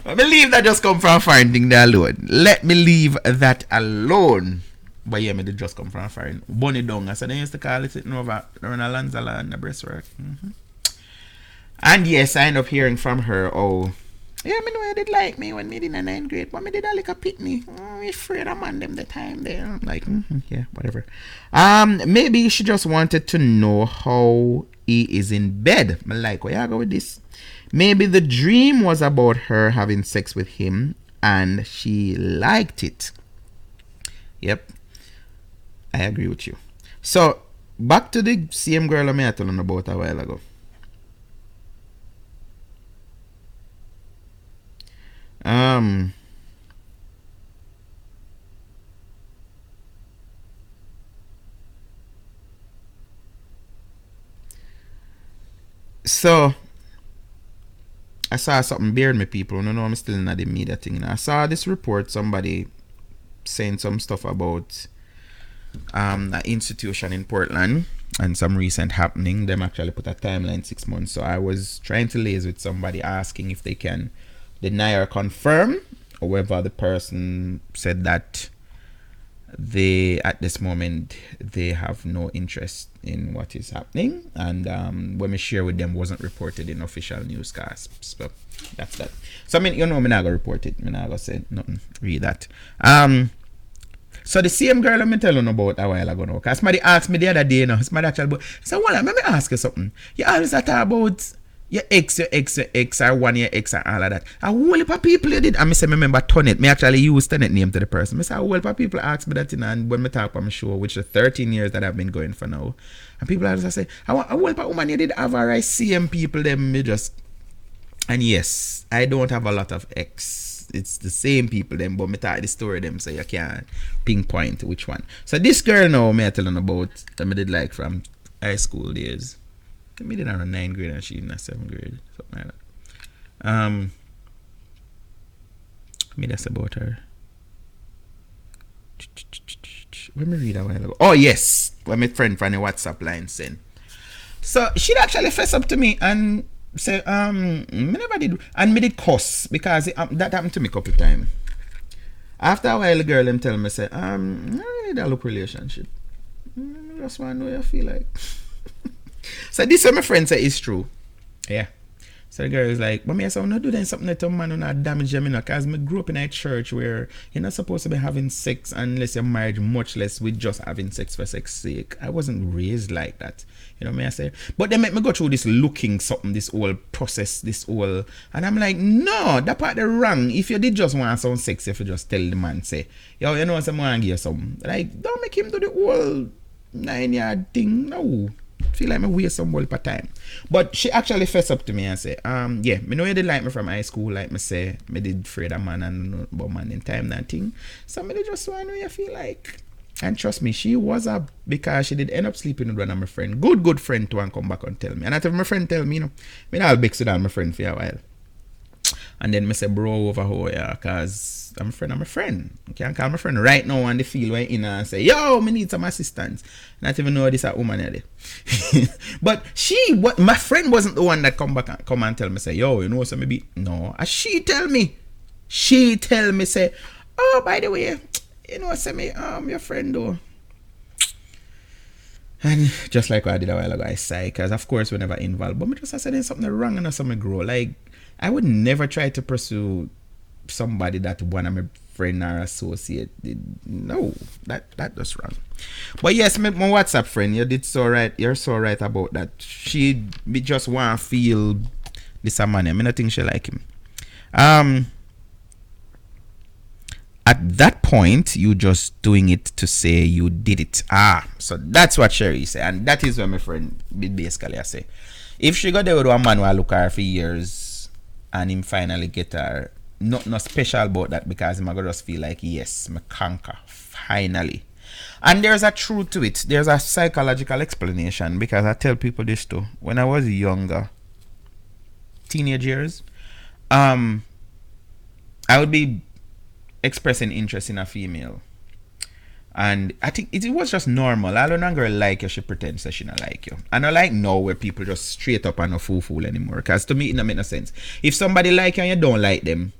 [SPEAKER 6] I believe that just come from foreign thing there alone. Let me leave that alone. But yeah, me did just come from foreign. Bunny down. So they used to call it sitting over around a Lanzala and the breastwork. And yes, I end up hearing from her, oh, yeah, me know you did like me when me did in 9th grade, but me did a like a pit me. Me afraid of man them the time there. I'm like, yeah, whatever. Maybe she just wanted to know how he is in bed. I'm like, where you go with this? Maybe the dream was about her having sex with him and she liked it. Yep. I agree with you. So, back to the same girl I told you about a while ago. So I saw something beard me people. No, I'm still in the media thing. I saw this report, somebody saying some stuff about an institution in Portland and some recent happening. Them actually put a timeline 6 months. So I was trying to liaise with somebody asking if they can deny or confirm, or whether the person said that they at this moment they have no interest in what is happening, and when we share with them wasn't reported in official newscasts. So that's that. So I mean, you know, me not gonna report it, me not gonna say nothing. Read that. So the same girl I'm telling you about a while ago now, because somebody asked me the other day, you know, somebody actually about, so well, let me ask you something. You always talk about your ex, or 1 year ex, and all of that. A whole heap of people you did. And I say, remember Tonet. Me actually use Tonet name to the person. I say, a whole heap of people ask me that, you know, and when me talk on my show, which is 13 years that I've been going for now. And people always say, a whole heap of woman you did have her, I see them people, them me just. And yes, I don't have a lot of ex. It's the same people, them, but me talk the story them, so you can't pinpoint which one. So this girl now, me I telling about, that me did like from high school days. Me did around 9th grade and she in 7th grade, something like that. Me that's about her. Let me read a while ago. Oh yes, when my friend from the WhatsApp line sent. So she'd actually fess up to me and say, me never did, and me did cuss because that happened to me a couple times. After a while, the girl them tell me say, I really don't look relationship. I just want to know how you feel like. So this what my friend say is true. Yeah. So the girl is like, but me I say, I'm not doing something to a man who not damage them, you know, because I grew up in a church where you're not supposed to be having sex unless you're married, much less with just having sex for sex sake. I wasn't raised like that. You know what I say? But they make me go through this looking something, this whole process, this whole, and I'm like, no, that part is wrong. If you did just want some sex, if you just tell the man, say, yo, you know, someone give you some. Like, don't make him do the whole 9-yard thing. No. Feel like me waste some whole time. But she actually fess up to me and say, yeah, me know you did like me from high school, like me say, me did afraid of man and know about man in time that thing. So me just want to know you feel like. And trust me, she was up because she did end up sleeping with one of my friend. Good friend to and come back and tell me. And after my friend tell me, you know, me not bex with all my friend for a while. And then me say, bro, over here, yeah, because I'm a friend. I can call my friend right now on the field where in and say, yo, me need some assistance. Not even know this a woman there. But my friend wasn't the one that come and tell me, say, yo, you know, so maybe, no. And she tell me, say, oh, by the way, you know, say me, your friend though. And just like what I did a while ago, I say, because of course we're never involved. But me just I said there's something wrong and something grow. Like, I would never try to pursue somebody that one of my friend or associate did. No, that was wrong. But yes, my WhatsApp friend, you did so right. You're so right about that. She just want to feel this a man. I mean, I think she like him. At that point, you just doing it to say you did it. So that's what Sherry said, and that is what my friend basically I say. If she got there with one man who I look at her for years, and him finally get her, not special about that because him I just feel like, yes, me conquer, finally. And there's a truth to it. There's a psychological explanation, because I tell people this too. When I was younger, teenage years, I would be expressing interest in a female. And I think it was just normal. I don't girl like you, she pretends that she not like you. I don't like now where people just straight up and no fool anymore. Because to me, it don't make no sense. If somebody like you and you don't like them,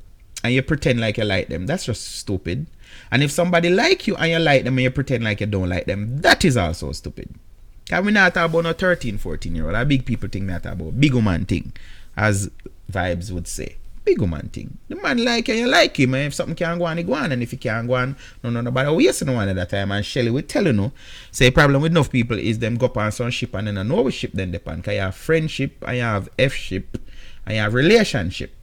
[SPEAKER 6] and you pretend like you like them, that's just stupid. And if somebody like you and you like them and you pretend like you don't like them, that is also stupid. Because we not talk about no 13, 14-year-old. A big people think that about big woman thing, as Vibes would say. Big woman thing. The man like you, you like him. And if something can go on, he go on. And if he can't go on, nobody waste no one at that time. And Shelly will tell you, no. Say, problem with enough people is them go up on some ship and then I know which ship then depend. Because you have friendship, and you have F-ship, and you have relationship.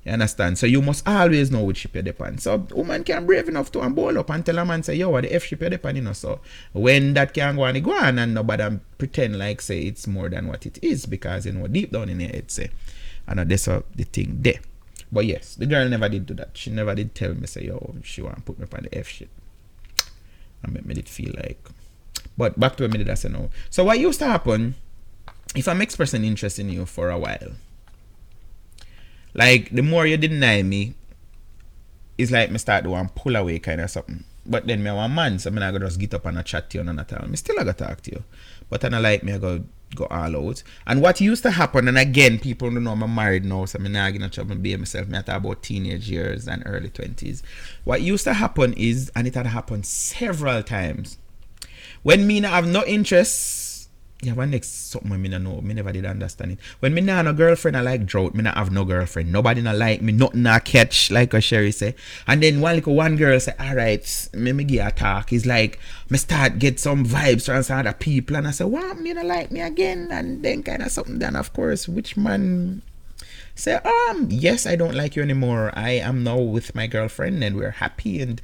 [SPEAKER 6] You understand? So you must always know which ship you depend. So woman can brave enough to and bowl up and tell a man, say, yo, what the F-ship you depend, you know. So when that can go on, he go on, and nobody pretend like, say, it's more than what it is. Because, you know, deep down in your head, say, I know that's the thing there. But yes, the girl never did do that. She never did tell me, say, yo, she want to put me on the F shit. And make me did feel like. But back to what me did I say no. So what used to happen, if I'm expressing interest in you for a while, like the more you deny me, it's like me start to want pull away kind of something. But then me a one man, so me not go just get up and a chat to you and not tell me. Still I go talk to you. But I not like me, I go all out. And what used to happen, and again, people don't know I'm married now, so I'm not going to trouble be myself. Me I talk about teenage years and early 20s. What used to happen is, and it had happened several times, when me not have no interest. Yeah, one next something me no know. Me never did understand it. When me nah no girlfriend, I like drought. Me not have no girlfriend. Nobody not like me. Nothing not catch, like a Sherry say. And then one girl say, alright, me give a talk. It's like me start get some vibes from some other people. And I say, what? Me not like me again? And then kind of something. Then of course, which man say, yes, I don't like you anymore. I am now with my girlfriend and we're happy. And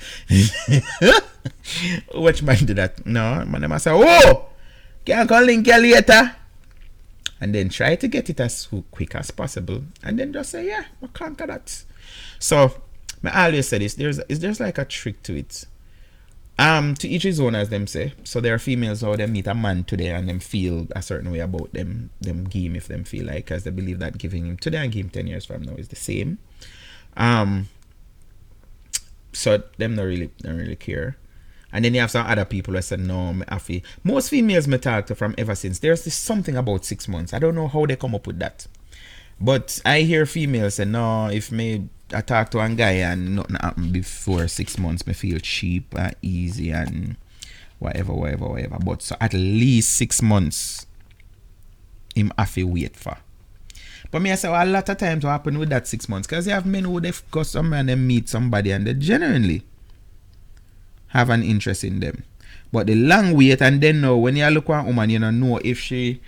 [SPEAKER 6] which man did that? No, man, I say, oh! Can call link you later, and then try to get it as quick as possible, and then just say, yeah, I conquer that. So I always say this, it's just like a trick to it. To each his own, as them say. So there are females how they meet a man today and them feel a certain way about them give him if them feel like, because they believe that giving him today and give him 10 years from now is the same. So them don't really care. And then you have some other people who say, no, me happy. Most females me talk to from ever since, there's this something about 6 months. I don't know how they come up with that. But I hear females say, no, if I talk to a guy and nothing happen before 6 months, me feel cheap and easy and whatever. But so at least 6 months, him have to wait for. But me I say, well, a lot of times what happen with that 6 months, because you have men who they've got somewhere and they meet somebody and they genuinely have an interest in them. But the long wait, and then now when you look at a woman, you don't know if she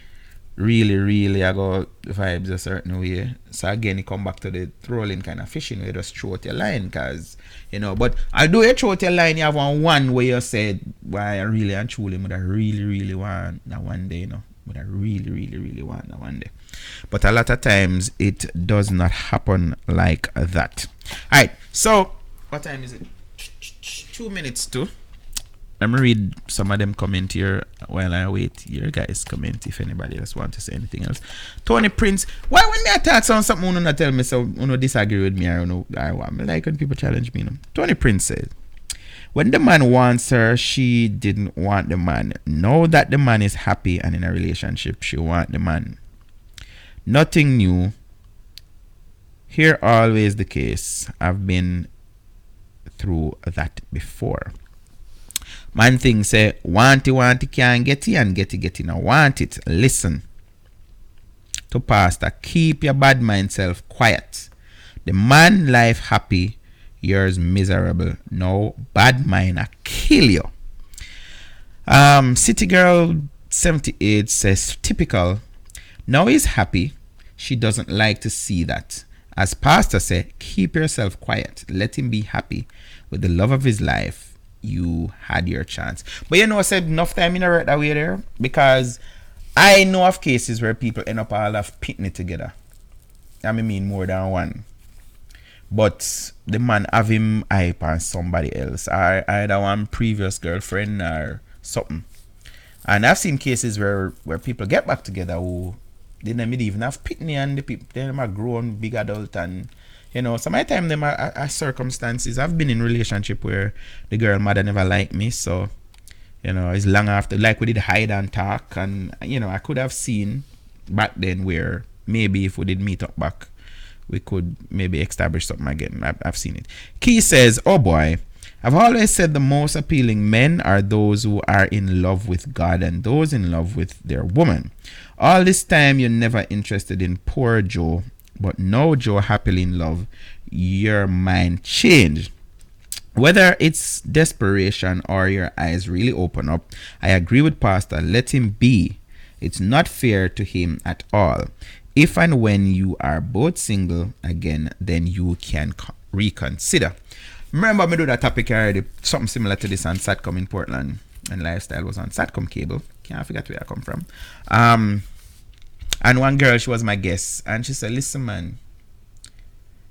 [SPEAKER 6] really got vibes a certain way. So again, you come back to the trolling kind of fishing where you just throw out your line, because but although you throw out your line, you have one where you said, why I really and truly would I really want that one day, would I really want that one day. But a lot of times it does not happen like that. Alright, so what time is it? 2 minutes to. Let me read some of them comment here while I wait. Your guys comment if anybody else want to say anything else. Tony Prince, why when me attack on something, you not tell me so you disagree with me or I want me like when people challenge me. Tony Prince says, when the man wants her, she didn't want the man. Now that the man is happy and in a relationship, she want the man. Nothing new. Here always the case. I've been through that before. Man thing say, want it, can't get it, and get it, now want it. Listen to pastor, keep your bad mind self quiet. The man life happy, yours miserable. No bad mind a kill you. City Girl 78 says, typical. Now he's happy. She doesn't like to see that. As pastor said, keep yourself quiet. Let him be happy with the love of his life. You had your chance. But I said enough time in a right that way there, because I know of cases where people end up all have pitney together. I mean more than one. But the man have him hype on somebody else, or either one previous girlfriend or something. And I've seen cases where people get back together who they never even have pitney, and the people them are grown big adult, and some of the time them are circumstances. I've been in a relationship where the girl mother never liked me, so it's long after, like we did hide and talk, and I could have seen back then where maybe if we did meet up back, we could maybe establish something again. I've seen it. Key says, oh boy, I've always said the most appealing men are those who are in love with God and those in love with their woman. All this time you're never interested in poor Joe, but now Joe happily in love, your mind changed. Whether it's desperation or your eyes really open up, I agree with Pastor, let him be. It's not fair to him at all. If and when you are both single again, then you can reconsider. Remember me do that topic already, something similar to this on Satcom in Portland, and Lifestyle was on Satcom cable. Can't forget where I come from. And one girl, she was my guest, and she said, listen man,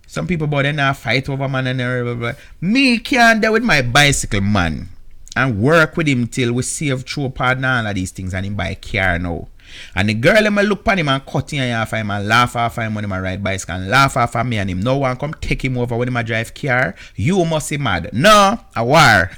[SPEAKER 6] some people but they now fight over man and blah, blah, blah. Me can't deal with my bicycle man and work with him till we save through partner and all of these things and him buy a car now. And the girl him look pan him and cut him off him and laugh off him when him a ride bicycle and laugh off of me and him no one come take him over when him a drive car. You must be mad. No, a war.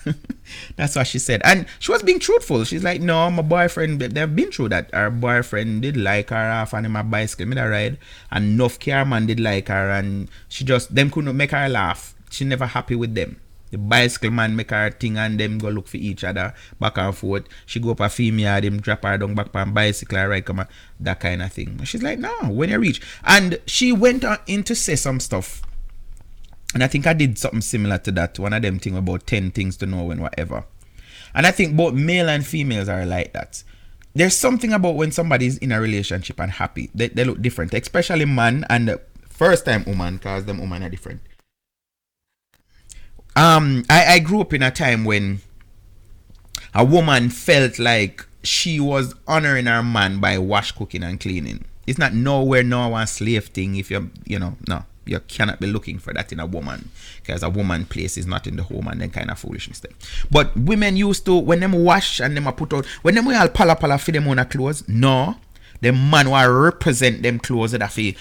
[SPEAKER 6] That's what she said. And she was being truthful. She's like, no, my boyfriend, they've been through that. Her boyfriend did like her off and him a bicycle, me a ride. And enough car man did like her and she just, them couldn't make her laugh. She never happy with them. The bicycle man make her thing and them go look for each other back and forth. She go up a female, them drop her down back on bicycle and ride come on, that kind of thing. And she's like, no, when you reach. And she went on in to say some stuff. And I think I did something similar to that. One of them thing about 10 things to know and whatever. And I think both male and females are like that. There's something about when somebody's in a relationship and happy. They look different. Especially man and first time woman, because them women are different. I grew up in a time when a woman felt like she was honoring her man by wash, cooking and cleaning. It's not nowhere no one slave thing if no, you cannot be looking for that in a woman because a woman place is not in the home and then kind of foolishness thing. But women used to, when them wash and them put out, when them all pala for them own clothes, no, the man will represent them clothes that feel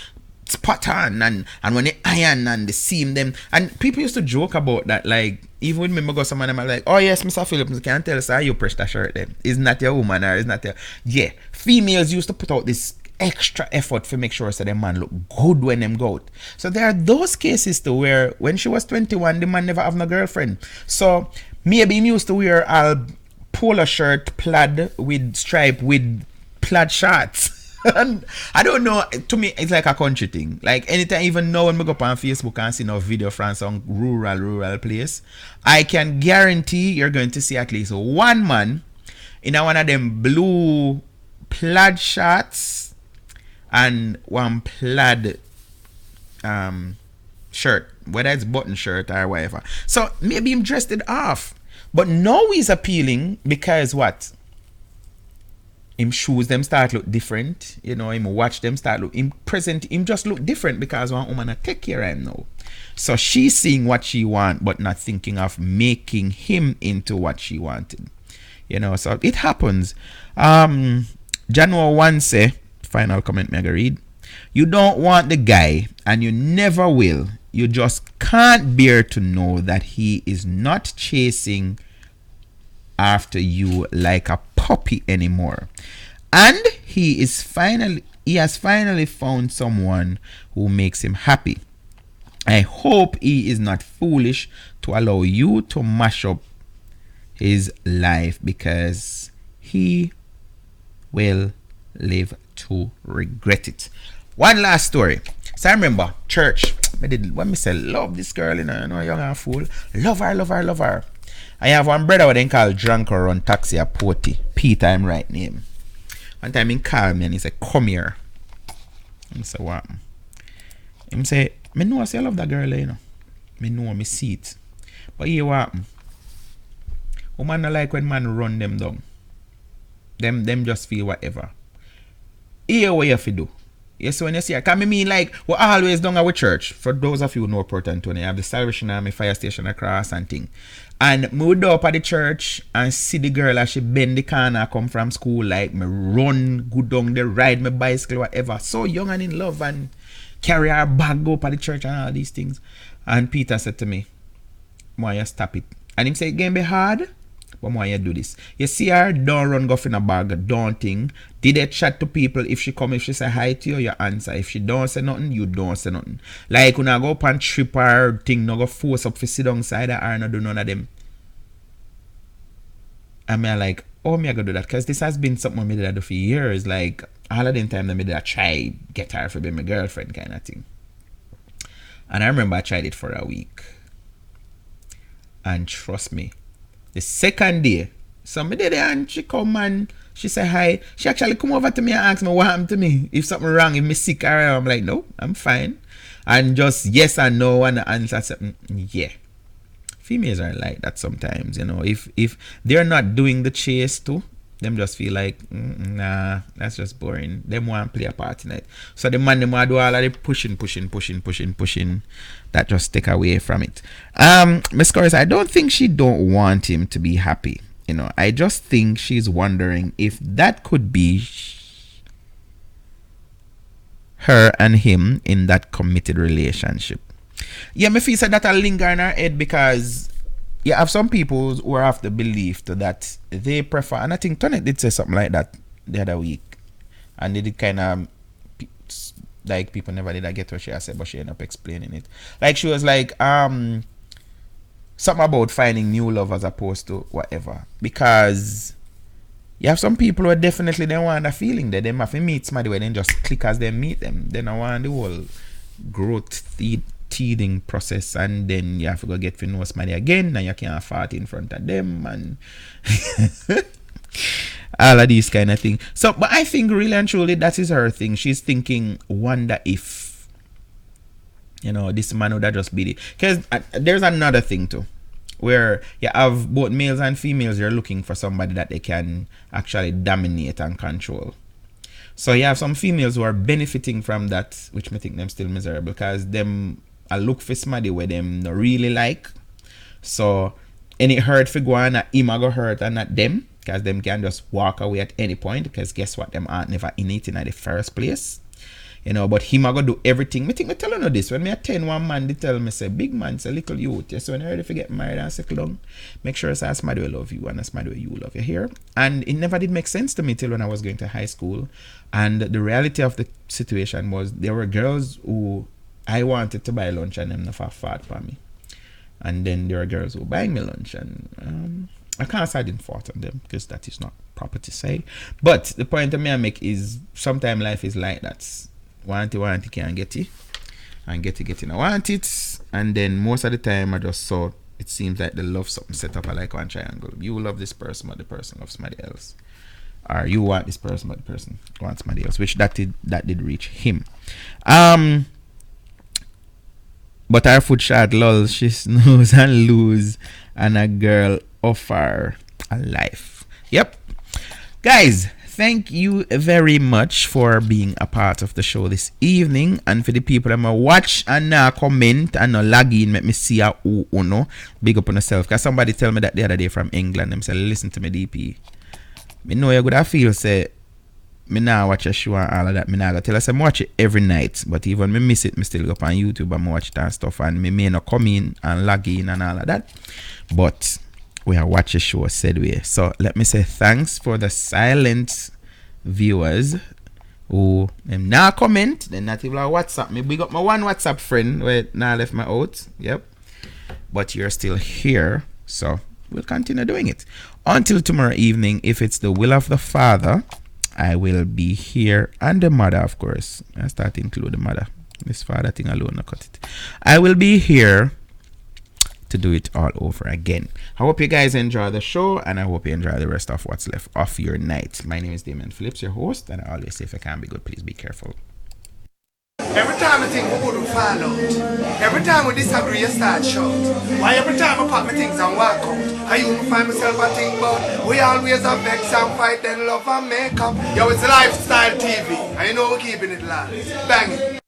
[SPEAKER 6] spot on and when they iron and they seam them and people used to joke about that, like even when me go someone I'm like, oh yes Mr. Phillips, can't tell us how you press that shirt then, isn't that your woman or is not your, yeah, females used to put out this extra effort to make sure so the man look good when them go out. So there are those cases too where when she was 21 the man never have no girlfriend, so maybe he used to wear a polo shirt plaid with stripe with plaid shorts. I don't know, to me it's like a country thing. Like anytime, even now when I go up on Facebook and see no video from some rural place, I can guarantee you're going to see at least one man in one of them blue plaid shorts and one plaid shirt, whether it's button shirt or whatever. So maybe him dressed it off, but now he's appealing because what? Him shoes them start look different, him watch them start look, him present him just look different because one woman take care of him now. So she's seeing what she want but not thinking of making him into what she wanted. So it happens. January 1 say, final comment me I read. You don't want the guy and you never will. You just can't bear to know that he is not chasing after you like a puppy anymore, and he has finally found someone who makes him happy. I hope he is not foolish to allow you to mash up his life because he will live to regret it. One last story. So I remember church, when me say love this girl, young and fool, love her. I have one brother what they call drunk or run taxi at Porty. Peter, I'm right name. One time he called me and he said, come here. I say, what? He say, me know I say I love that girl, Me know, me see it. But here what? Woman not like when man run them down. Them just feel whatever. Here what you have to do. Yes, when you see it, can mean like we're always down our church. For those of you who know Port Anthony, I have the Salvation Army fire station across and thing. And me would go up at the church and see the girl as she bend the corner come from school, like me run, go down the ride my bicycle, whatever. So young and in love and carry her bag, go up at the church and all these things. And Peter said to me, why you stop it? And him say, it can be hard, but why you do this? You see her, don't run go in a bag, don't think. Did they chat to people? If she say hi to you, you answer. If she don't say nothing, you don't say nothing. Like when I go up and trip her thing, no go force up for sit down side of her, no do none of them. And me like, oh, me I go do that? Because this has been something me did I do for years. Like, all of the time that me did I try get her for being my girlfriend kind of thing. And I remember I tried it for a week. And trust me, the second day, somebody there and she come and she say hi. She actually come over to me and ask me what happened to me. If something wrong, if me sick or I'm like, no, I'm fine. And just yes and no and the answer something, yeah. Females are like that sometimes, if they're not doing the chase too, them just feel like nah, that's just boring. Them want to play a part in it. So the man them want to do all of the pushing. That just take away from it. Miss Corus, I don't think she don't want him to be happy. I just think she's wondering if that could be her and him in that committed relationship. Yeah, me feel that a linger in her head because you have some people who are of the belief that they prefer, and I think Tony did say something like that the other week, and they did kind of like people never did get what she said, but she ended up explaining it. Like she was like something about finding new love as opposed to whatever, because you have some people who definitely they want a feeling that they have to meet somebody where they just click as they meet them. Then I want the whole growth teething process, and then you have to go get to know somebody again, and you can't fart in front of them and all of these kind of things. So, but I think really and truly that is her thing. She's thinking, wonder if, you know, this man would have just beat it. Because there's another thing too, where you have both males and females, you're looking for somebody that they can actually dominate and control. So you have some females who are benefiting from that, which may think them still miserable, because them I look for somebody where them not really like. So any hurt for go on, him I go hurt and not them, because them can just walk away at any point, because guess what, them aren't never in it in the first place. You know, but him I go do everything. Me think me tell you this. When me attend one man, they tell me say, big man, say little youth. Yes, so when you're ready to get married and settle down, make sure it's somebody will love you and somebody will you love you here. And it never did make sense to me till when I was going to high school. And the reality of the situation was there were girls who I wanted to buy lunch and them never fought for me. And then there are girls who buy me lunch, and I can't say I didn't fight on them because that is not proper to say. But the point I make is sometimes life is like that. Want it, can't get it. And get it, I want it. And then most of the time I just saw it seems like they love something set up like one triangle. You love this person, but the person loves somebody else. Or you want this person, but the person wants somebody else. Which that did reach him. But our foot shot lol, she snooze and lose, and a girl offer a life. Yep. Guys, thank you very much for being a part of the show this evening. And for the people that may watch and comment and log in, make me see who no. Big up on yourself. Because somebody tell me that the other day from England, them say, listen to me DP. Me know you're gonna feel say me now watch a show and all of that. Me now go tell us I watch it every night, but even me miss it, me still go up on YouTube and watch it and stuff, and me may not come in and log in and all of that. But we are watch a show said way. So let me say thanks for the silent viewers who them now comment, then not even WhatsApp me. Big up my one WhatsApp friend where now left my out. Yep. But you're still here, so we'll continue doing it. Until tomorrow evening, if it's the will of the Father, I will be here, and the mother, of course. I start to include the mother. This father thing alone, I cut it. I will be here to do it all over again. I hope you guys enjoy the show, and I hope you enjoy the rest of what's left of your night. My name is Damien Phillips, your host, and I always say if I can be good, please be careful.
[SPEAKER 10] Every time I think we wouldn't fall out, every time we disagree, you start shout. Why every time I pack my things and walk out, I even find myself a think about we always have vex and fight, then love and make up. Yo, it's Lifestyle TV, and you know we're keeping it live. Bang it.